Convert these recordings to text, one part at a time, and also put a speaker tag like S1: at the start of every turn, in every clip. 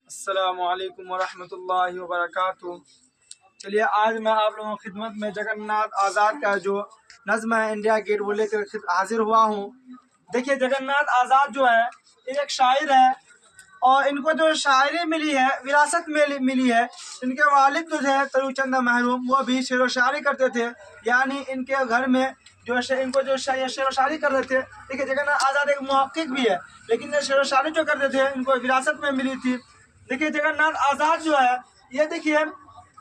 S1: अस्सलामुअलैकुम वरहमतुल्लाहि वबरकातुहू। चलिए आज मैं आप लोगों की खिदमत में जगन्नाथ आज़ाद का जो नज़्म है इंडिया गेट वो लेकर हाजिर हुआ हूँ। देखिए जगन्नाथ आज़ाद जो है ये एक शायर है और इनको जो शायरी मिली है विरासत में मिली है। इनके वालिद जो है तरूचंद महरूम वो भी शेर व शायरी करते थे, यानी इनके घर में जो इनको जो शेर व शायरी कर रहे थे। देखिए जगन्नाथ आज़ाद एक मुहक्किक भी है, लेकिन ये शेर व शायरी जो करते थे इनको विरासत में मिली थी। देखिए जगन्नाथ आज़ाद जो है ये देखिए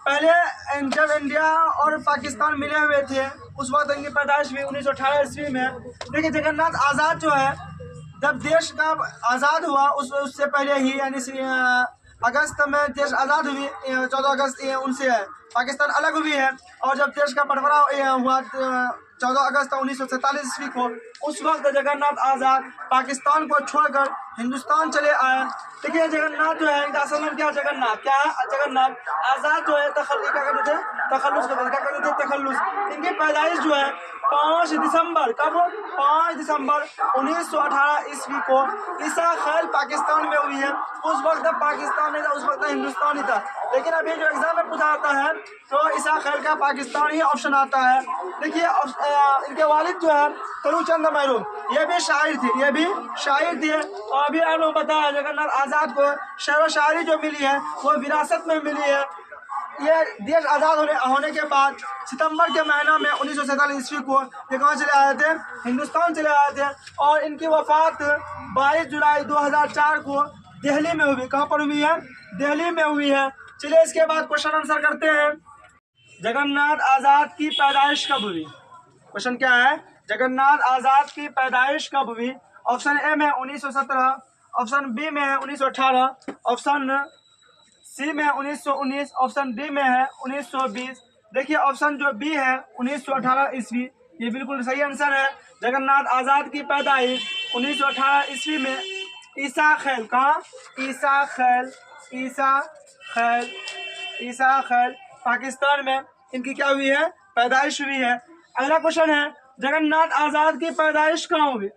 S1: पहले जब इंडिया और पाकिस्तान मिले हुए थे उस वक्त इनकी पैदाइश भी 1918 ईस्वी में। देखिए जगन्नाथ आज़ाद जो है जब देश का आज़ाद हुआ उससे पहले ही, यानी अगस्त में देश आज़ाद हुई, 14 अगस्त उनसे है पाकिस्तान अलग हुई है। और जब देश का बंटवारा हुआ 14 अगस्त 1947 ईस्वी को, उस वक्त जगन्नाथ आज़ाद पाकिस्तान को छोड़कर हिंदुस्तान चले आए। देखिए जगन्नाथ जो है इनका असल नाम क्या है, जगन्नाथ क्या है, जगन्नाथ आज़ाद जो है क्या करते थे, तखल्लुस। इनकी पैदाइश जो है 5 दिसंबर, कब 5 दिसंबर 1918 ईस्वी को ईसा खैल पाकिस्तान में हुई है। उस वक्त पाकिस्तान नहीं था, उस वक्त हिंदुस्तान ही था। लेकिन अभी जो एग्जाम में पूछा जाता है तो ईसा खैल का पाकिस्तान ही ऑप्शन आता है। देखिए इनके वालिद जो है तरूचंद महरूम ये भी शायर थे, ये भी शायर थे। और अभी आप लोग बताया जगन्नाथ आज़ाद को शेर व शायरी जो मिली है वो विरासत में मिली है। ये देश आज़ाद होने के बाद सितंबर के महीना में 1947 ईस्वी को ये कहाँ चले आए थे, हिंदुस्तान चले आए थे। और इनकी वफात 22 जुलाई 2004 को दिल्ली में हुई। कहाँ पर हुई है, दिल्ली में हुई है। चलिए इसके बाद क्वेश्चन आंसर करते हैं। जगन्नाथ आज़ाद की पैदाइश कब हुई? क्वेश्चन क्या है, जगन्नाथ आज़ाद की पैदाइश कब हुई? ऑप्शन ए में 1917, ऑप्शन बी में है 1918, ऑप्शन सी में 1919, ऑप्शन डी में है 1920। देखिए ऑप्शन जो बी है 1918 ईस्वी ये बिल्कुल सही आंसर है। जगन्नाथ आज़ाद की पैदाइश 1918 ईस्वी में ईसा खैल, कहाँ, ईसा खैल पाकिस्तान में इनकी क्या हुई है, पैदाइश हुई है। अगला क्वेश्चन है जगन्नाथ आज़ाद की पैदाइश कहाँ हुई?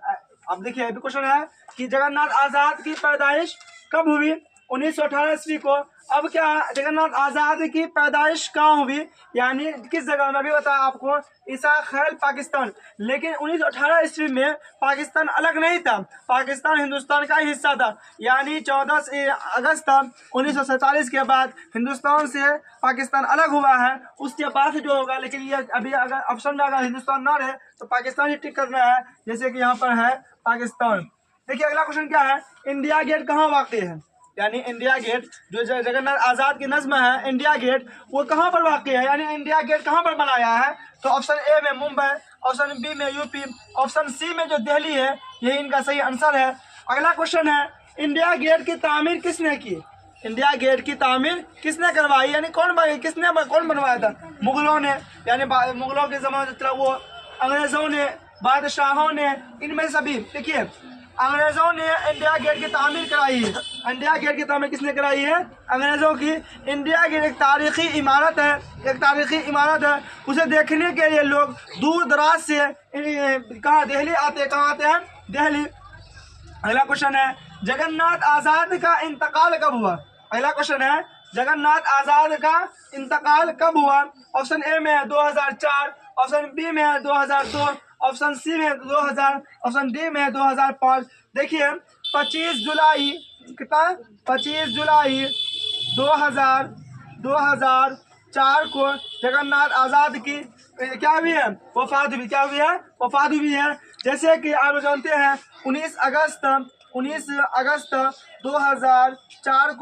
S1: अब देखिए अभी क्वेश्चन है कि जगन्नाथ आज़ाद की पैदाइश कब हुई? 1918 ईस्वी को। अब क्या जगन्नाथ आज़ाद की पैदाइश कहाँ हुई, यानी किस जगह में? अभी बताया आपको ईसा खैल पाकिस्तान। लेकिन 1918 ईस्वी में पाकिस्तान अलग नहीं था, पाकिस्तान हिंदुस्तान का हिस्सा था। यानी 14 अगस्त 1947 के बाद हिंदुस्तान से पाकिस्तान अलग हुआ है, उसके बाद जो होगा। लेकिन ये अभी अगर ऑप्शन में अगर हिंदुस्तान ना रहे तो पाकिस्तान ही टिक करना है, जैसे कि यहाँ पर है पाकिस्तान। देखिए अगला क्वेश्चन क्या है, इंडिया गेट कहाँ वाक़ई है? यानी इंडिया गेट जो जगन्नाथ आज़ाद की नज़्म है इंडिया गेट वो कहाँ पर वाक़ई है, यानी इंडिया गेट कहाँ पर बनाया है? तो ऑप्शन ए में मुंबई, ऑप्शन बी में यूपी, ऑप्शन सी में जो दिल्ली है, यही इनका सही आंसर है। अगला क्वेश्चन है इंडिया गेट की तामीर किसने की? इंडिया गेट की तामीर किसने करवाई, यानी कौन बनवाया था? मुगलों ने, यानी मुगलों के ज़माने में वो अंग्रेज़ों ने, बादशाहों ने, इनमें सभी। देखिए अंग्रेज़ों ने इंडिया गेट की तामीर कराई है। इंडिया गेट की तामीर किसने कराई है? अंग्रेज़ों की। इंडिया गेट एक तारीख़ी इमारत है, उसे देखने के लिए लोग दूर दराज से कहाँ दिल्ली आते हैं, कहाँ आते हैं, दिल्ली। अगला क्वेश्चन है जगन्नाथ आज़ाद का इंतकाल कब हुआ? अगला क्वेश्चन है जगन्नाथ आज़ाद का इंतकाल कब हुआ? ऑप्शन ए में है 2004, ऑप्शन बी में है 2002, ऑप्शन सी में 2000, ऑप्शन डी में 2005। देखिए 25 जुलाई 2004 को जगन्नाथ आज़ाद की क्या हुई है, वफात हुई है। जैसे कि आप जानते हैं 19 अगस्त 2004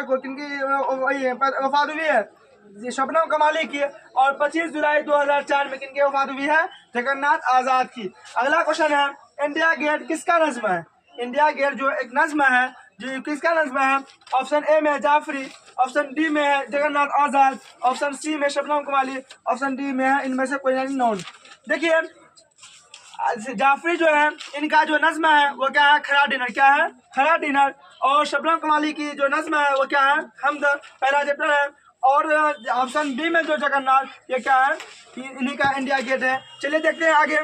S1: को किनकी वफात हुई है? शबनम कमाली की। और 25 जुलाई 2004 में किनकी वफात हुई है? जगन्नाथ आज़ाद की। अगला क्वेश्चन है इंडिया गेट किसका नज़्म है? इंडिया गेट जो एक नज़्म है जो किसका नज़्म है? ऑप्शन ए में जाफरी, ऑप्शन डी में है जगन्नाथ आज़ाद, ऑप्शन सी में शबनम कमाली, ऑप्शन डी में है इनमें से कोई नहीं नोन। देखिए जाफरी जो है इनका जो नज़्म है वो क्या है, खरा डिनर। क्या है, खरा डिनर। और शबनम कमाली की जो नज़्म है वो क्या है, हमद, पहला चैप्टर है। और ऑप्शन बी में जो जगन्नाथ ये क्या है, इन्हीं का इंडिया गेट है। चलिए देखते हैं आगे।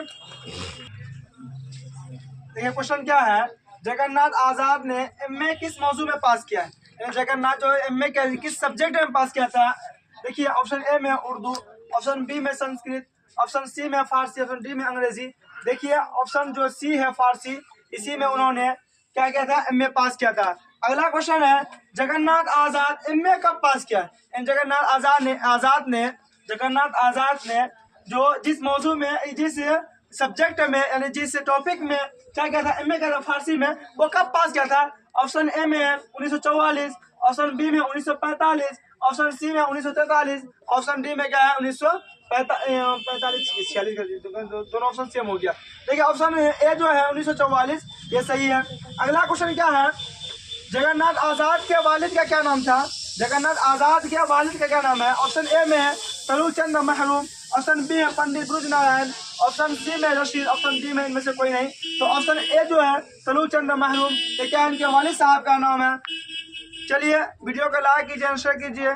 S1: देखिए क्वेश्चन क्या है, जगन्नाथ आज़ाद ने एमए किस मौजू में पास किया है? जगन्नाथ जो MA किस सब्जेक्ट में पास किया था? देखिए ऑप्शन ए में उर्दू, ऑप्शन बी में संस्कृत, ऑप्शन सी में फारसी, ऑप्शन डी में अंग्रेजी। देखिए ऑप्शन जो सी है फारसी, इसी में उन्होंने क्या किया था? MA पास किया था। अगला क्वेश्चन है जगन्नाथ आजाद MA कब पास किया? जगन्नाथ आजाद ने जो जिस मौजू में, जिस सब्जेक्ट में, यानी जिस टॉपिक में क्या किया था? MA किया था फारसी में, वो कब पास किया था? ऑप्शन ए में 1944, ऑप्शन बी में 1945, ऑप्शन सी में 1943, ऑप्शन डी में क्या है? 1945 46, दोनों ऑप्शन सेम हो गया। देखिए ऑप्शन ए जो है 1944, ये सही है। अगला क्वेश्चन क्या है? जगन्नाथ आजाद के वालिद का क्या नाम था? जगन्नाथ आजाद के वालिद का क्या नाम है? ऑप्शन ए में है तलू चंद महरूम, ऑप्शन बी है पंडित ब्रज नारायण, ऑप्शन सी में रशीद, ऑप्शन डी में इनमें से कोई नहीं। तो ऑप्शन ए जो है तलू चंद महरूम, ये क्या इनके वालिद साहब का नाम है। चलिए वीडियो को लाइक कीजिए, शेयर कीजिए।